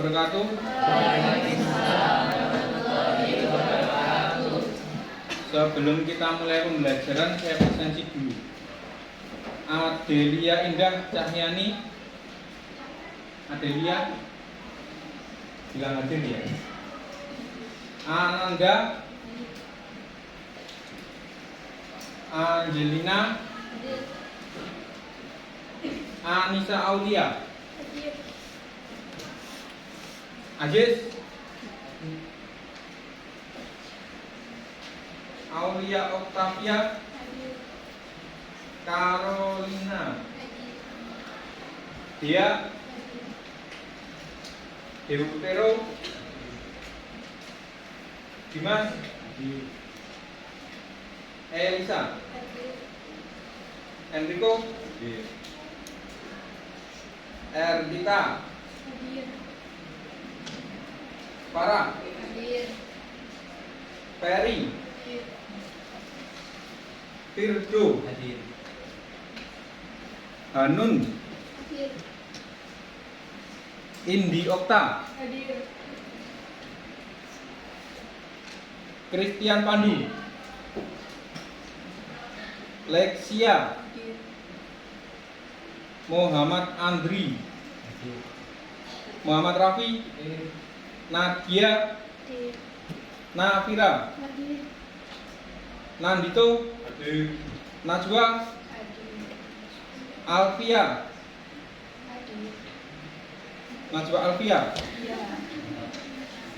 wabarakatuh. Sebelum kita mulai pembelajaran, saya presensi dulu. Adelia Indah Cahyani. Adelia, bilang Adelia. Ananda, Angelina, Anissa Aulia, Ajis, Aulia Octavia, Carolina, Dia, Dewi Putero, Dimas, Elisa, Enrico, Erdita, Farah, Ferry, Firdo, Hanun, Indi Okta, Christian Pandu, Lexia, Muhammad Andri, Muhammad Rafi, Nadia, Nafira, Nandito, Najwa, Alfia, Najwa Alfia,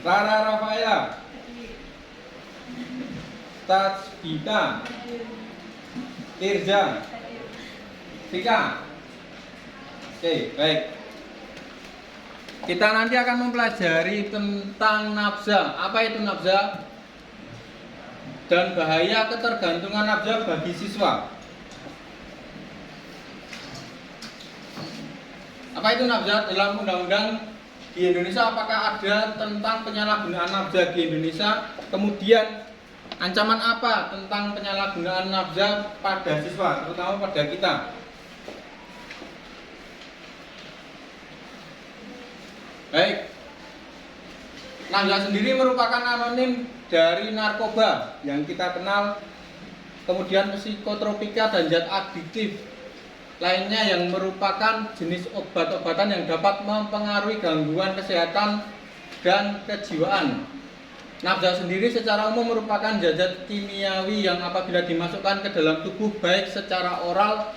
Rara Rafaela, Tajbita, Tirza, Vika. Oke, baik. Kita nanti akan mempelajari tentang nafza. Apa itu nafza? Dan bahaya ketergantungan nafza bagi siswa. Apa itu nafza? Dalam undang-undang di Indonesia apakah ada tentang penyalahgunaan nafza di Indonesia? Kemudian ancaman apa tentang penyalahgunaan nafza pada siswa, terutama pada kita? Baik, nafza sendiri merupakan anonim dari narkoba yang kita kenal, kemudian psikotropika dan zat adiktif lainnya yang merupakan jenis obat-obatan yang dapat mempengaruhi gangguan kesehatan dan kejiwaan. Nafza sendiri secara umum merupakan zat kimiawi yang apabila dimasukkan ke dalam tubuh baik secara oral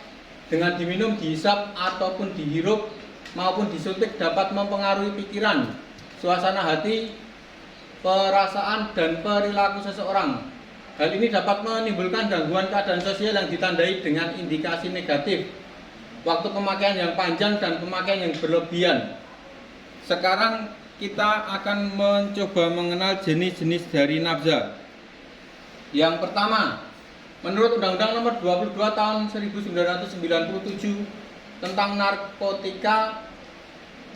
dengan diminum, dihisap ataupun dihirup maupun disuntik dapat mempengaruhi pikiran, suasana hati, perasaan dan perilaku seseorang. Hal ini dapat menimbulkan gangguan keadaan sosial yang ditandai dengan indikasi negatif, waktu pemakaian yang panjang dan pemakaian yang berlebihan. Sekarang kita akan mencoba mengenal jenis-jenis dari nafza. Yang pertama, menurut Undang-Undang Nomor 22 Tahun 1997 tentang narkotika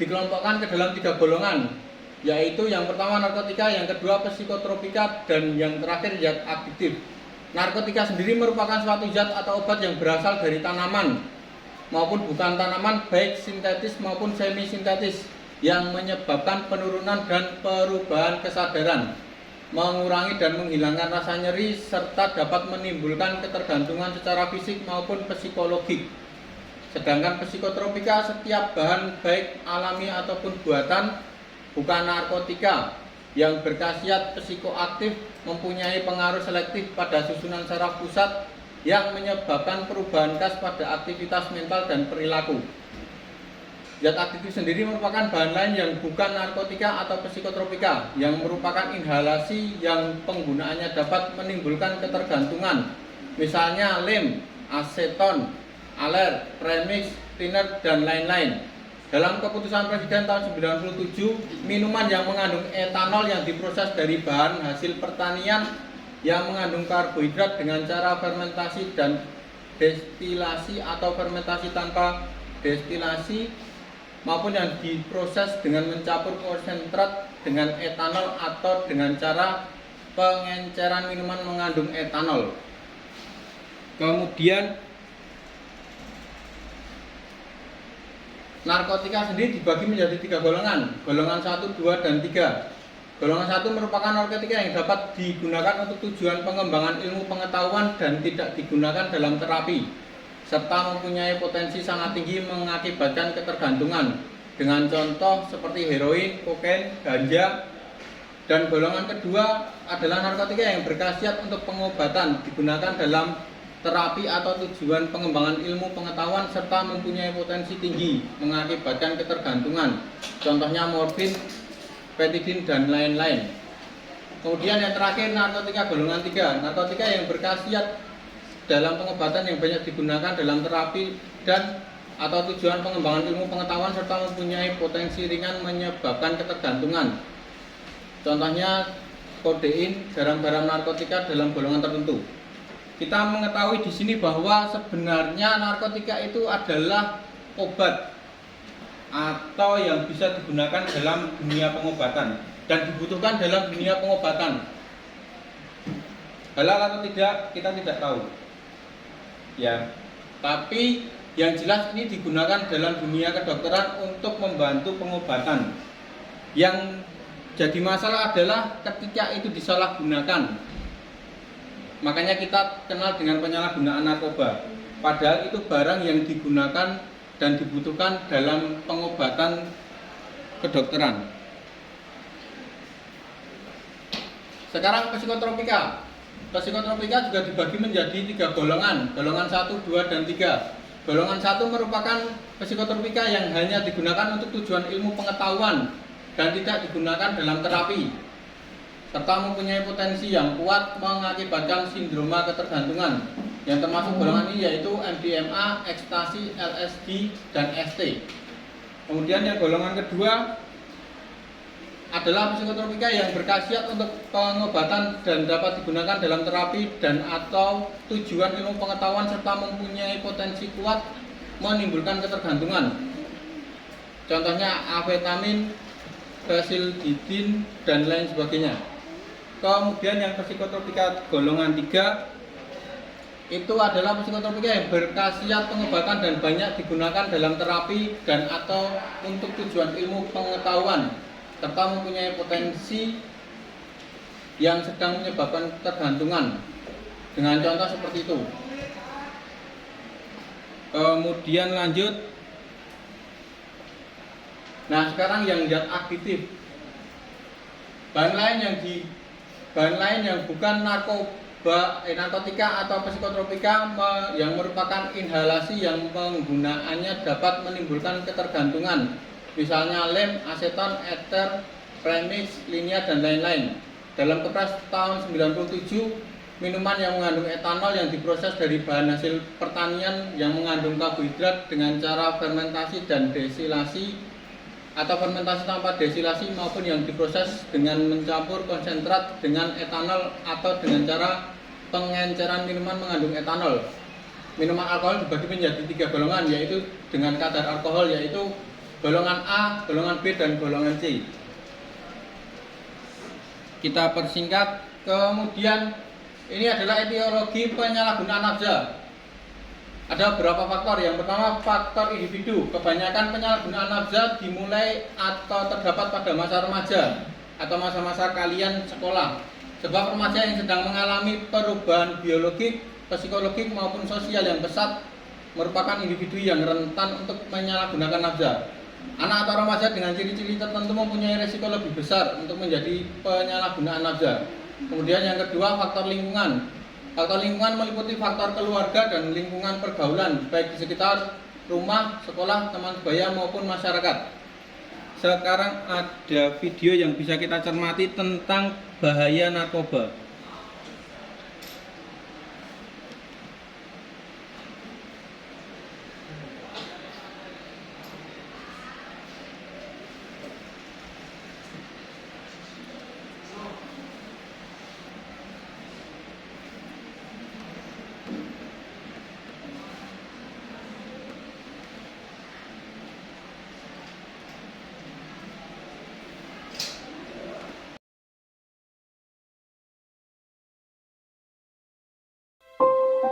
dikelompokkan ke dalam 3 golongan, yaitu yang pertama narkotika, yang kedua psikotropika, dan yang terakhir zat adiktif. Narkotika sendiri merupakan suatu zat atau obat yang berasal dari tanaman maupun bukan tanaman, baik sintetis maupun semi sintetis, yang menyebabkan penurunan dan perubahan kesadaran, mengurangi dan menghilangkan rasa nyeri, serta dapat menimbulkan ketergantungan secara fisik maupun psikologik. Sedangkan psikotropika setiap bahan baik alami ataupun buatan, bukan narkotika, yang berkhasiat psikoaktif, mempunyai pengaruh selektif pada susunan saraf pusat yang menyebabkan perubahan khas pada aktivitas mental dan perilaku. Zat aktif sendiri merupakan bahan lain yang bukan narkotika atau psikotropika, yang merupakan inhalasi yang penggunaannya dapat menimbulkan ketergantungan, misalnya lem, aseton, aler, premix, thinner, dan lain-lain. Dalam keputusan Presiden tahun 97, minuman yang mengandung etanol yang diproses dari bahan hasil pertanian yang mengandung karbohidrat dengan cara fermentasi dan destilasi atau fermentasi tanpa destilasi, maupun yang diproses dengan mencampur konsentrat dengan etanol atau dengan cara pengenceran minuman mengandung etanol. Kemudian narkotika sendiri dibagi menjadi 3 golongan. Golongan 1, 2, dan 3. Golongan 1 merupakan narkotika yang dapat digunakan untuk tujuan pengembangan ilmu pengetahuan dan tidak digunakan dalam terapi, serta mempunyai potensi sangat tinggi mengakibatkan ketergantungan, dengan contoh seperti heroin, kokain, ganja. Dan golongan kedua adalah narkotika yang berkhasiat untuk pengobatan, digunakan dalam terapi atau tujuan pengembangan ilmu pengetahuan serta mempunyai potensi tinggi mengakibatkan ketergantungan, contohnya morfin, petidin, dan lain-lain. Kemudian yang terakhir, narkotika golongan 3, narkotika yang berkhasiat dalam pengobatan yang banyak digunakan dalam terapi dan atau tujuan pengembangan ilmu pengetahuan serta mempunyai potensi ringan menyebabkan ketergantungan, contohnya kodein, garam-garam narkotika dalam golongan tertentu. Kita mengetahui di sini bahwa sebenarnya narkotika itu adalah obat atau yang bisa digunakan dalam dunia pengobatan dan dibutuhkan dalam dunia pengobatan. Halal atau tidak kita tidak tahu. Ya, tapi yang jelas ini digunakan dalam dunia kedokteran untuk membantu pengobatan. Yang jadi masalah adalah ketika itu disalahgunakan. Makanya kita kenal dengan penyalahgunaan narkoba. Padahal itu barang yang digunakan dan dibutuhkan dalam pengobatan kedokteran. Sekarang psikotropika. Psikotropika juga dibagi menjadi 3 golongan. Golongan 1, 2, dan 3. Golongan 1 merupakan psikotropika yang hanya digunakan untuk tujuan ilmu pengetahuan dan tidak digunakan dalam terapi, serta mempunyai potensi yang kuat mengakibatkan sindroma ketergantungan, yang termasuk golongan ini yaitu MDMA, ekstasi, LSD, dan ST. Kemudian yang golongan kedua adalah psikotropika yang berkhasiat untuk pengobatan dan dapat digunakan dalam terapi dan atau tujuan ilmu pengetahuan serta mempunyai potensi kuat menimbulkan ketergantungan, contohnya amfetamin, fesilidin, dan lain sebagainya. Kemudian yang psikotropika golongan 3 itu adalah psikotropika yang berkhasiat pengobatan dan banyak digunakan dalam terapi dan atau untuk tujuan ilmu pengetahuan serta mempunyai potensi yang sedang menyebabkan ketergantungan, dengan contoh seperti itu. Kemudian lanjut. Nah, sekarang yang zat aktif. Bahan lain yang bukan narkotika atau psikotropika yang merupakan inhalasi yang penggunaannya dapat menimbulkan ketergantungan, misalnya lem, aseton, eter, premix, linia, dan lain-lain. Dalam Kepres tahun 97, minuman yang mengandung etanol yang diproses dari bahan hasil pertanian yang mengandung karbohidrat dengan cara fermentasi dan desilasi atau fermentasi tanpa desilasi maupun yang diproses dengan mencampur konsentrat dengan etanol atau dengan cara pengenceran minuman mengandung etanol. Minuman alkohol dibagi menjadi 3 golongan, yaitu dengan kadar alkohol yaitu golongan A, golongan B, dan golongan C. Kita persingkat. Kemudian ini adalah etiologi penyalahgunaan nafza. Ada beberapa faktor. Yang pertama, faktor individu. Kebanyakan penyalahgunaan nafza dimulai atau terdapat pada masa remaja atau masa-masa kalian sekolah. Sebab remaja yang sedang mengalami perubahan biologik, psikologik maupun sosial yang pesat merupakan individu yang rentan untuk menyalahgunakan nafza. Anak atau remaja dengan ciri-ciri tertentu mempunyai risiko lebih besar untuk menjadi penyalahgunaan nafza. Kemudian yang kedua, faktor lingkungan. Faktor lingkungan meliputi faktor keluarga dan lingkungan pergaulan, baik di sekitar rumah, sekolah, teman sebaya maupun masyarakat. Sekarang ada video yang bisa kita cermati tentang bahaya narkoba.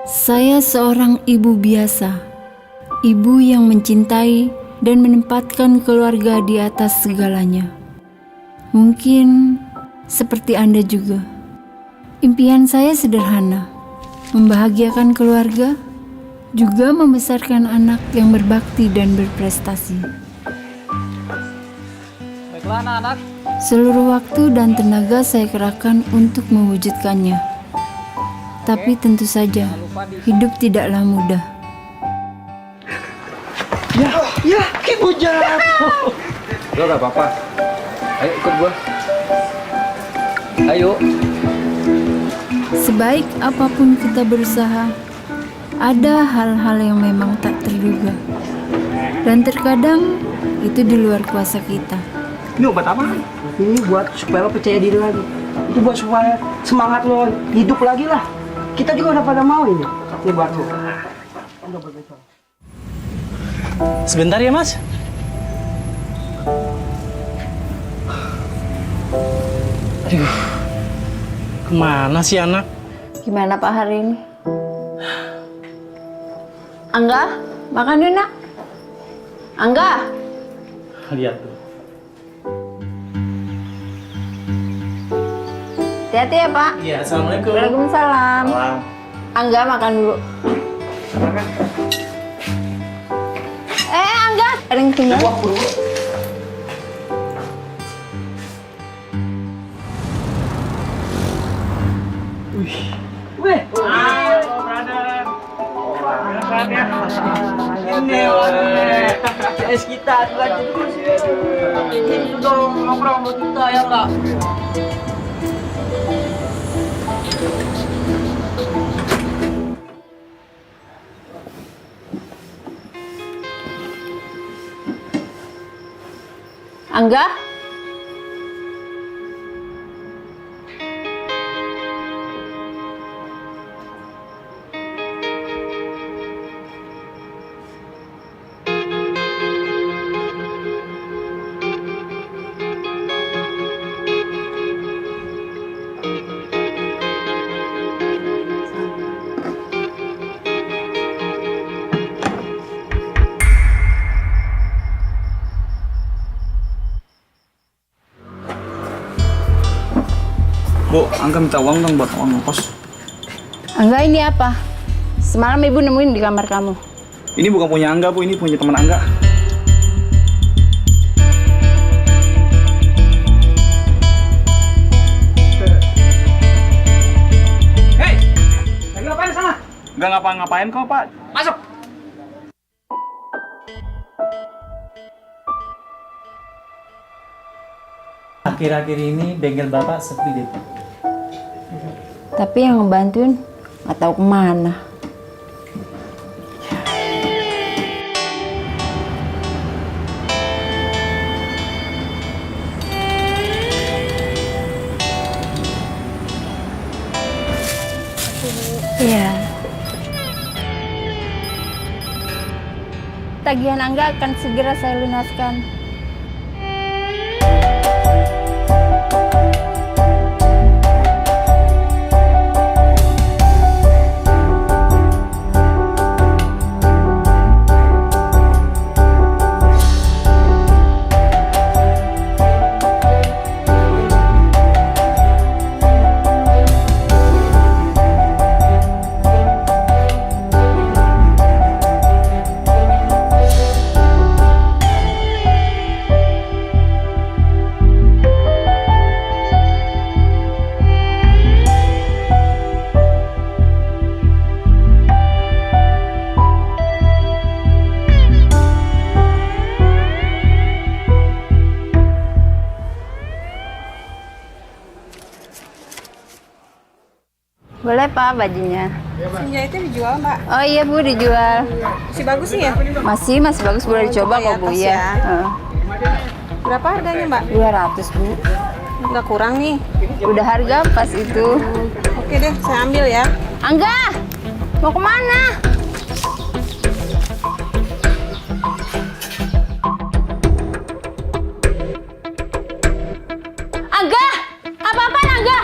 Saya seorang ibu biasa, ibu yang mencintai dan menempatkan keluarga di atas segalanya. Mungkin seperti Anda juga. Impian saya sederhana, membahagiakan keluarga, juga membesarkan anak yang berbakti dan berprestasi. Baiklah anak-anak. Seluruh waktu dan tenaga saya kerahkan untuk mewujudkannya. Tapi tentu saja, hidup tidaklah mudah. Ya, ibu jatuh. Lo gak apa-apa. Ayo ikut gua. Ayo. Sebaik apapun kita berusaha, ada hal-hal yang memang tak terduga. Dan terkadang itu di luar kuasa kita. Ini obat apa? Ini buat supaya lo percaya diri lagi. Itu buat supaya semangat lo hidup lagi lah. Kita juga udah pada mau ini. Ini buat lo. Sebentar ya, Mas. Aduh. Kemana sih anak? Gimana Pak hari ini? Angga, makan yuk nak. Angga. Lihat tuh. Hati-hati ya Pak. Iya, assalamualaikum. Waalaikumsalam. Angga makan dulu. Angga, ada yang tinggal. CS kita lagi terus. Ini dong ngobrol sama kita ya enggak? Angga? Bu, Angga minta uang dong buat uang kos. Angga ini apa? Semalam ibu nemuin di kamar kamu. Ini bukan punya Angga, Bu. Ini punya teman Angga. Hei! Lagi ngapain di sana? Nggak ngapa-ngapain kok, Pak. Masuk! Akhir-akhir ini bengkel Bapak sepi deh. Tapi yang ngebantuin nggak tahu kemana. Iya. Tagihan Angga akan segera saya lunaskan. Boleh Pak bajunya. Senjata dijual Mbak? Oh iya Bu, dijual. Masih bagus nih ya? Masih bagus, boleh dicoba kok Bu atas ya. Berapa harganya Mbak? 200 Bu. Nggak kurang nih. Udah harga pas itu. Oke deh, saya ambil ya. Angga, mau kemana? Angga, apa-apaan Angga?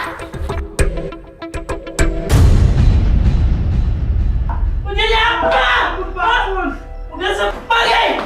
Udah apa? Udah sepagi!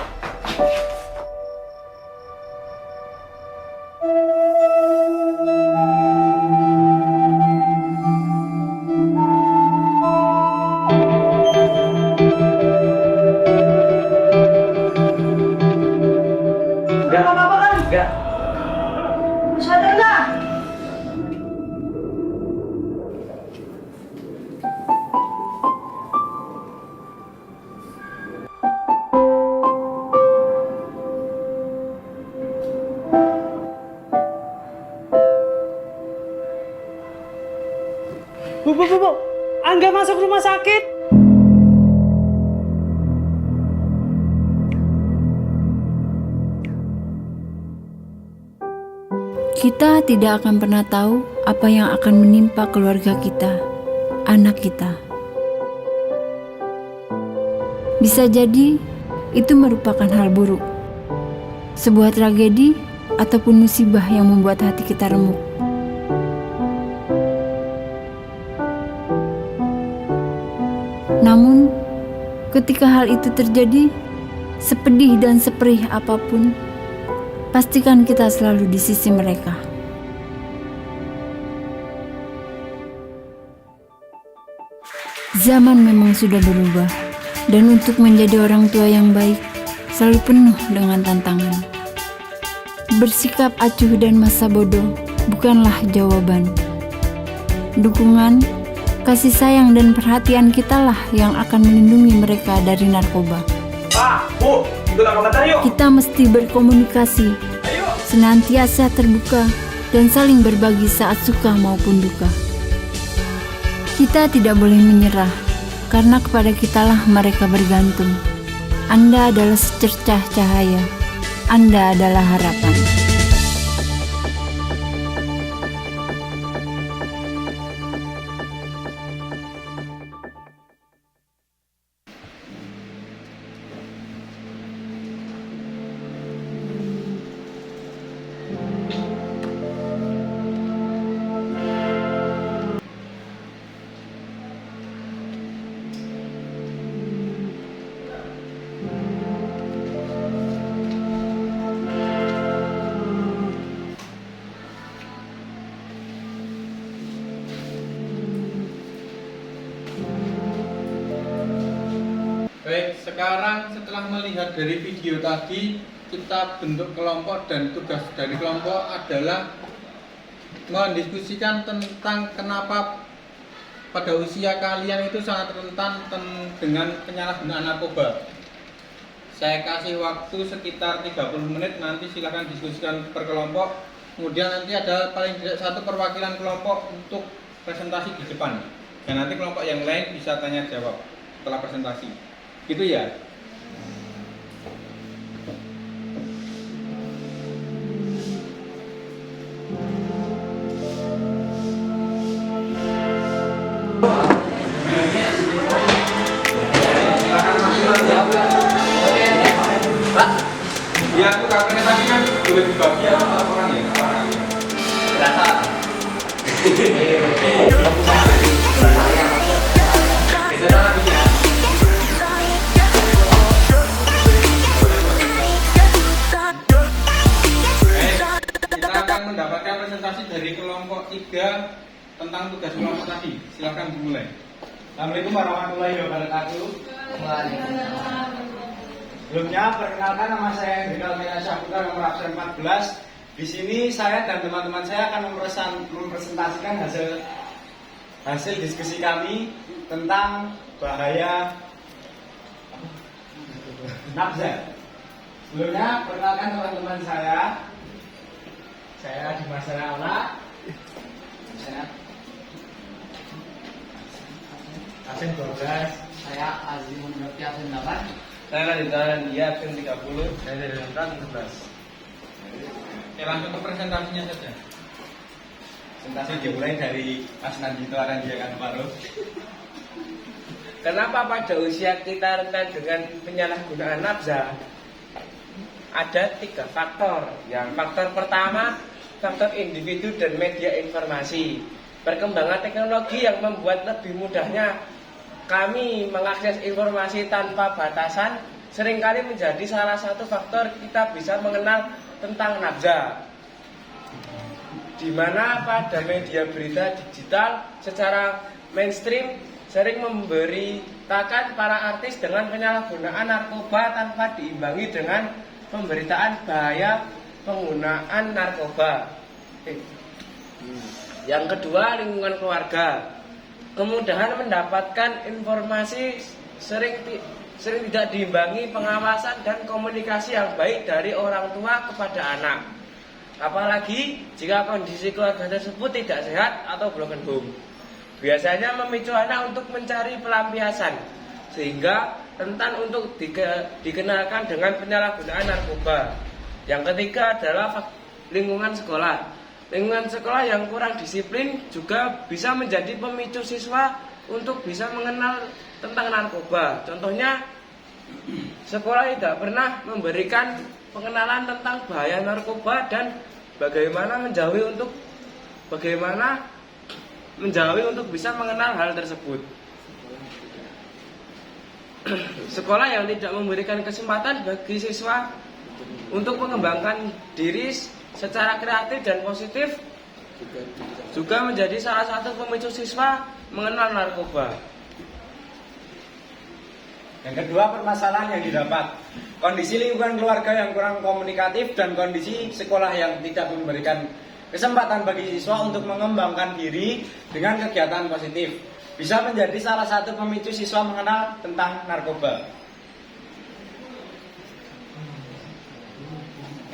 masuk rumah sakit. Kita tidak akan pernah tahu apa yang akan menimpa keluarga kita, anak kita. Bisa jadi itu merupakan hal buruk, sebuah tragedi ataupun musibah yang membuat hati kita remuk. Namun, ketika hal itu terjadi, sepedih dan seperih apapun, pastikan kita selalu di sisi mereka. Zaman memang sudah berubah, dan untuk menjadi orang tua yang baik, selalu penuh dengan tantangan. Bersikap acuh dan masa bodoh bukanlah jawaban. Dukungan, kasih sayang dan perhatian kitalah yang akan melindungi mereka dari narkoba. Pak, Bu, ikut aku bentar yuk. Kita mesti berkomunikasi, senantiasa terbuka, dan saling berbagi saat suka maupun duka. Kita tidak boleh menyerah, karena kepada kitalah mereka bergantung. Anda adalah secercah cahaya, Anda adalah harapan. Baik, sekarang setelah melihat dari video tadi, kita bentuk kelompok dan tugas dari kelompok adalah mendiskusikan tentang kenapa pada usia kalian itu sangat rentan dengan penyalahgunaan narkoba. Saya kasih waktu sekitar 30 menit, nanti silahkan diskusikan per kelompok. Kemudian nanti ada paling tidak satu perwakilan kelompok untuk presentasi di depan. Dan nanti kelompok yang lain bisa tanya jawab setelah presentasi. Gitu ya. Ya, aku kakaknya tadi kan boleh dibagi ya orang ya. Rasa. Mendapatkan presentasi dari kelompok 3 tentang tugas kelompok tadi. Silakan dimulai. Assalamualaikum warahmatullahi wabarakatuh. Sebelumnya perkenalkan, nama saya Hendrikal Mira Syahputra, nomor absen 14. Di sini saya dan teman-teman saya akan mempresentasikan hasil diskusi kami tentang bahaya nafza. Sebelumnya perkenalkan teman-teman saya Dimas Aula, absen 12. Saya Azimun Nurti absen 8. Saya Raditya dia absen 30. Saya dari Lentran 11. Oke, langsung ke presentasinya saja. Presentasi dimulai dari Mas Nandito Aranjiakan Paruh. Kenapa pada usia kita rentan dengan penyalahgunaan nafza? Ada 3 faktor. Yang faktor pertama, faktor individu dan media informasi. Perkembangan teknologi yang membuat lebih mudahnya kami mengakses informasi tanpa batasan seringkali menjadi salah satu faktor kita bisa mengenal tentang nafza. Di mana pada media berita digital secara mainstream sering memberitakan para artis dengan penyalahgunaan narkoba tanpa diimbangi dengan pemberitaan bahaya penggunaan narkoba. Yang kedua, lingkungan keluarga. Kemudahan mendapatkan informasi sering tidak diimbangi pengawasan dan komunikasi yang baik dari orang tua kepada anak. Apalagi jika kondisi keluarga tersebut tidak sehat atau broken home. biasanya memicu anak untuk mencari pelampiasan, sehingga rentan untuk dikenalkan dengan penyalahgunaan narkoba. Yang ketiga adalah lingkungan sekolah. Lingkungan sekolah yang kurang disiplin juga bisa menjadi pemicu siswa untuk bisa mengenal tentang narkoba. Contohnya, sekolah tidak pernah memberikan pengenalan tentang bahaya narkoba dan bagaimana menjauhi untuk bisa mengenal hal tersebut. Sekolah yang tidak memberikan kesempatan bagi siswa untuk mengembangkan diri secara kreatif dan positif juga menjadi salah satu pemicu siswa mengenal narkoba. Yang kedua, permasalahan yang didapat. Kondisi lingkungan keluarga yang kurang komunikatif dan kondisi sekolah yang tidak memberikan kesempatan bagi siswa untuk mengembangkan diri dengan kegiatan positif bisa menjadi salah satu pemicu siswa mengenal tentang narkoba.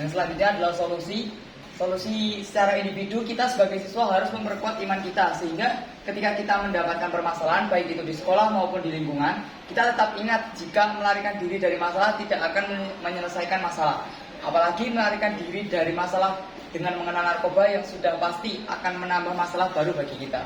Yang selanjutnya adalah solusi. Solusi secara individu, kita sebagai siswa harus memperkuat iman kita, sehingga ketika kita mendapatkan permasalahan baik itu di sekolah maupun di lingkungan, kita tetap ingat jika melarikan diri dari masalah tidak akan menyelesaikan masalah. Apalagi melarikan diri dari masalah dengan mengenal narkoba yang sudah pasti akan menambah masalah baru bagi kita.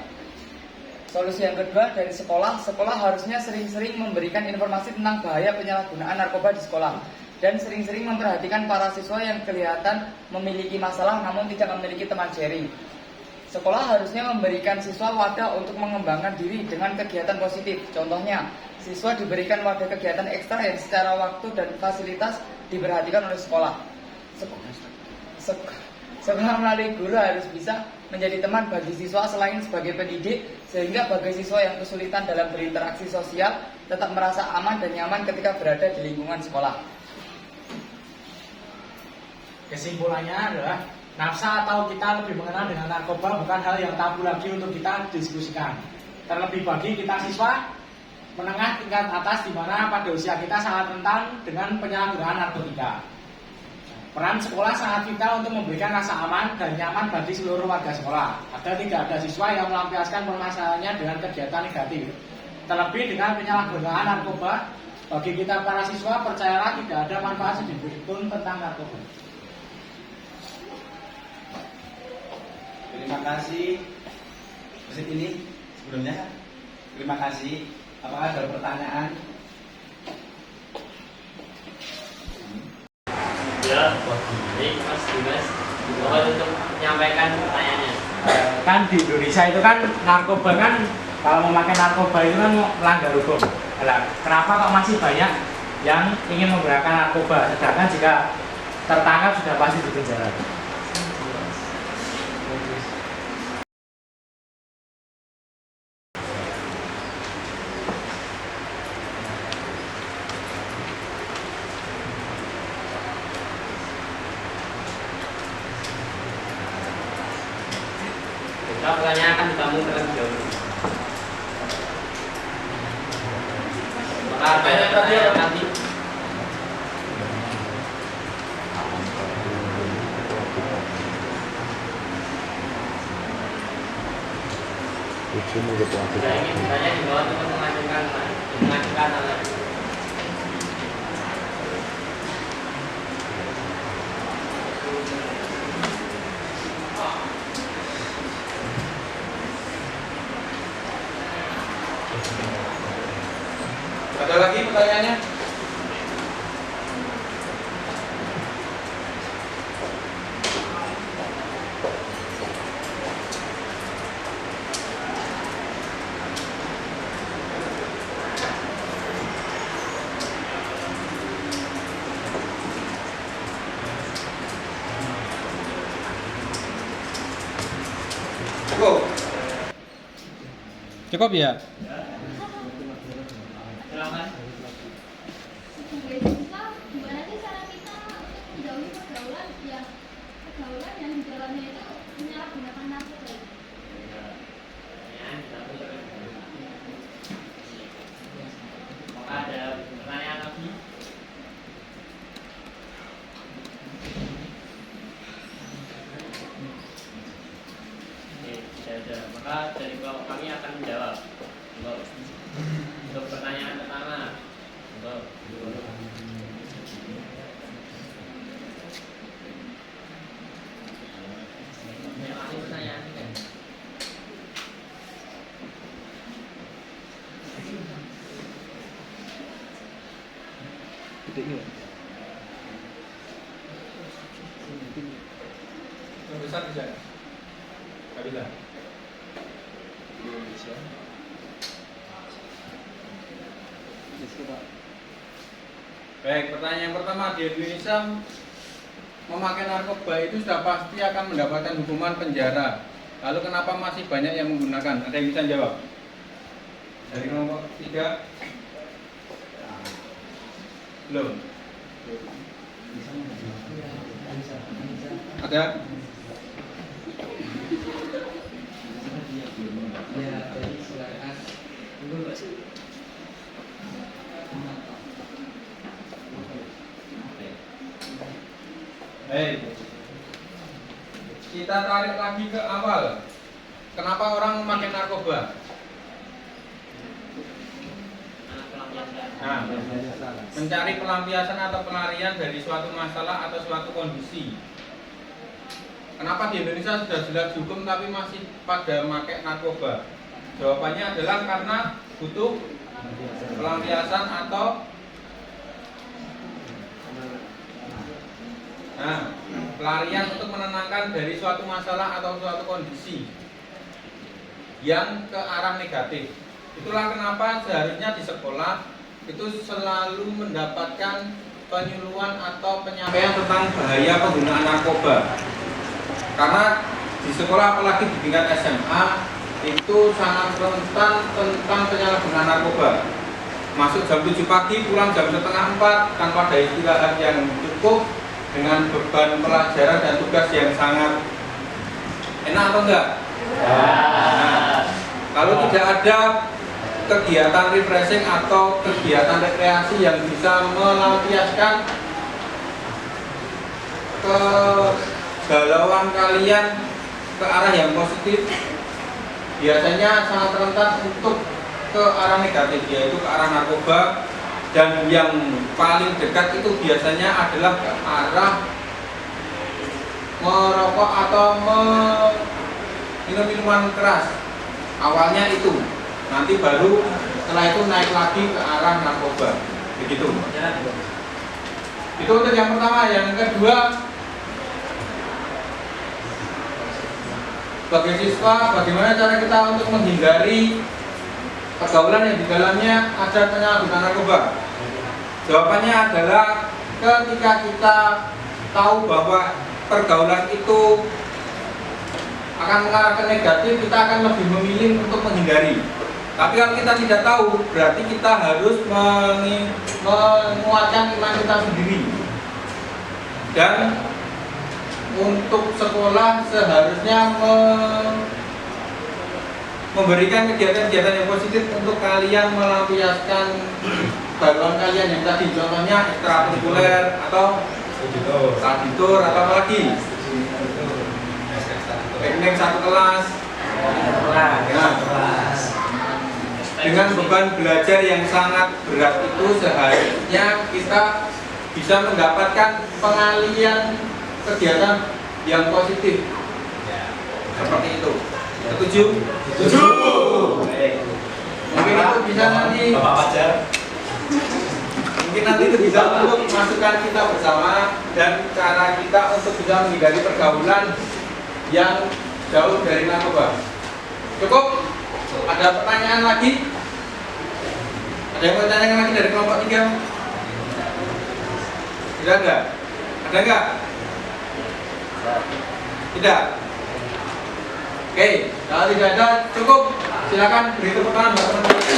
Solusi yang kedua dari sekolah harusnya sering-sering memberikan informasi tentang bahaya penyalahgunaan narkoba di sekolah, dan sering-sering memperhatikan para siswa yang kelihatan memiliki masalah namun tidak memiliki teman sharing. Sekolah harusnya memberikan siswa wadah untuk mengembangkan diri dengan kegiatan positif. Contohnya, siswa diberikan wadah kegiatan ekstra yang secara waktu dan fasilitas diperhatikan oleh sekolah. Sekolah melalui guru harus bisa menjadi teman bagi siswa selain sebagai pendidik, sehingga bagi siswa yang kesulitan dalam berinteraksi sosial tetap merasa aman dan nyaman ketika berada di lingkungan sekolah. Kesimpulannya adalah nafsa atau kita lebih mengenal dengan narkoba bukan hal yang tabu lagi untuk kita diskusikan. Terlebih bagi kita siswa menengah tingkat atas, di mana pada usia kita sangat rentan dengan penyalahgunaan narkotika. Peran sekolah sangat vital untuk memberikan rasa aman dan nyaman bagi seluruh warga sekolah, agar tidak ada siswa yang melampiaskan permasalahannya dengan kegiatan negatif. Terlebih dengan penyalahgunaan narkoba, bagi kita para siswa percayalah tidak ada manfaat sedikit pun tentang narkoba. Terima kasih. Masih ini sebelumnya. Terima kasih. Apakah ada pertanyaan? Ya, baik Mas Dimas. Mohon untuk menyampaikan pertanyaannya. Kan di Indonesia itu kan narkoba kan, kalau memakai narkoba itu kan melanggar hukum. Nah, kenapa kok masih banyak yang ingin menggunakan narkoba, sedangkan jika tertangkap sudah pasti dipenjara? Jawab pertanyaan akan kamu terlebih dahulu. Maka banyak pertanyaan nanti. Jika ingin bertanya di bawah untuk mengajukan lagi. Ada lagi pertanyaannya? Cukup ya? Silakan. Gimana sih cara kita menjauhi pergaulan yang di dalamnya itu menyalahgunakan narkoba? Maka ada pertanyaan lagi. Oke, sudah. Maka dari kelompok kami akan menjawab Besar bisa? Nggak bisa. Baik, pertanyaan yang pertama, di Indonesia memakai narkoba itu sudah pasti akan mendapatkan hukuman penjara. Lalu kenapa masih banyak yang menggunakan? Ada yang bisa jawab? Dari kelompok 3? Belum? Ada? Baik, kita tarik lagi ke awal. Kenapa orang memakai narkoba? Nah, mencari pelampiasan atau pelarian dari suatu masalah atau suatu kondisi. Kenapa di Indonesia sudah jelas hukum tapi masih pada memakai narkoba? Jawabannya adalah karena butuh pelampiasan atau pelarian untuk menenangkan dari suatu masalah atau suatu kondisi yang ke arah negatif. Itulah kenapa seharusnya di sekolah itu selalu mendapatkan penyuluhan atau penyampaian tentang bahaya penggunaan narkoba. Karena di sekolah apalagi di tingkat SMA itu sangat rentan tentang penyalahgunaan narkoba. Masuk jam 7 pagi, pulang jam setengah 4 tanpa ada istirahat yang cukup, dengan beban pelajaran dan tugas yang sangat enak atau enggak? Nah, kalau tidak ada kegiatan refreshing atau kegiatan rekreasi yang bisa melampiaskan kegalauan kalian ke arah yang positif, biasanya sangat rentan untuk ke arah negatif, yaitu ke arah narkoba. Dan yang paling dekat itu biasanya adalah ke arah merokok atau minum minuman keras. Awalnya itu, nanti baru setelah itu naik lagi ke arah narkoba. Begitu. Itu untuk yang pertama. Yang kedua, sebagai siswa, bagaimana cara kita untuk menghindari pergaulan yang di dalamnya ada penyalahgunaan narkoba? Jawabannya adalah ketika kita tahu bahwa pergaulan itu akan mengarah ke negatif, kita akan lebih memilih untuk menghindari. Tapi kalau kita tidak tahu, berarti kita harus menguatkan iman kita sendiri. Dan untuk sekolah seharusnya memberikan kegiatan-kegiatan yang positif untuk kalian melampiaskan kegalauan kalian yang tadi, contohnya ekstrakurikuler atau auditor atau apa lagi, teknik satu kelas. Nah, dengan beban belajar yang sangat berat itu seharusnya kita bisa mendapatkan pengalian kegiatan yang positif seperti itu. Setuju? Setuju. Mungkin itu bisa nanti Bapak Fajar. Mungkin nanti itu bisa untuk masukan kita bersama dan cara kita untuk bisa menghindari pergaulan yang jauh dari narkoba. Cukup? Ada pertanyaan lagi? Ada yang mau tanya lagi dari kelompok 3? Tidak ada? Ada enggak? Tidak? Oke, kalau tidak ada, cukup. Silakan beri tepuk tangan buat teman-teman.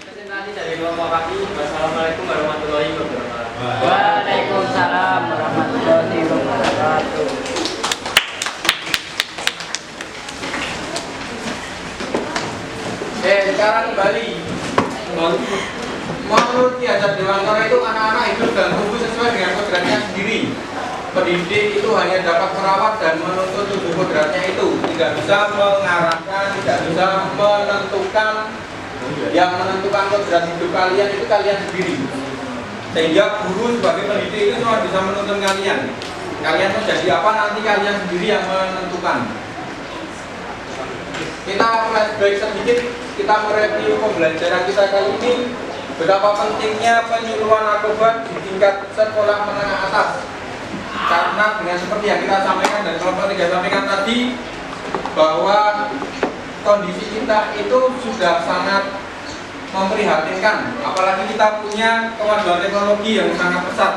Presentasi dari kelompok kaki. Wassalamualaikum warahmatullahi wabarakatuh. Waalaikumsalam warahmatullahi wabarakatuh. Sekarang kembali. Menurut Ki Hajar Dewantara itu anak-anak hidup dan tumbuh sesuai dengan kodratnya sendiri. Pendidik itu hanya dapat merawat dan menuntut tubuh kodratnya itu, tidak bisa mengarahkan, tidak bisa menentukan. Yang menentukan kodrat hidup kalian itu kalian sendiri. Sehingga guru sebagai pendidik itu cuma bisa menuntun kalian. Kalian mau jadi apa nanti kalian sendiri yang menentukan. Kita flashback sedikit, kita mereview pembelajaran kita kali ini. Betapa pentingnya penyuluhan narkoba di tingkat sekolah menengah atas. Karena dengan seperti yang kita sampaikan dan kelompok 3 sampaikan tadi, bahwa kondisi kita itu sudah sangat memprihatinkan. Apalagi kita punya kemajuan teknologi yang sangat pesat.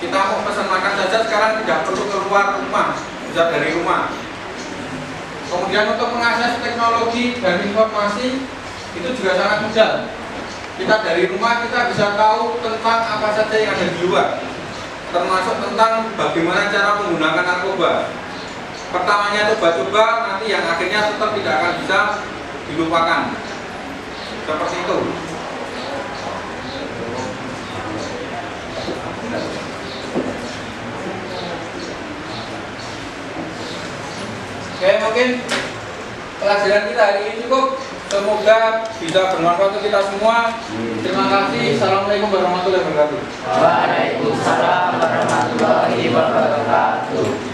Kita mau pesan makan saja sekarang tidak perlu keluar rumah, bisa dari rumah. Kemudian untuk mengakses teknologi dan informasi itu juga sangat mudah. Kita dari rumah kita bisa tahu tentang apa saja yang ada di luar, termasuk tentang bagaimana cara menggunakan narkoba. Pertamanya coba-coba, nanti yang akhirnya tetap tidak akan bisa dilupakan. Seperti itu. Oke, mungkin pelajaran kita hari ini cukup. Semoga bisa bermanfaat untuk kita semua. Terima kasih. Assalamualaikum warahmatullahi wabarakatuh. Waalaikumsalam warahmatullahi wabarakatuh.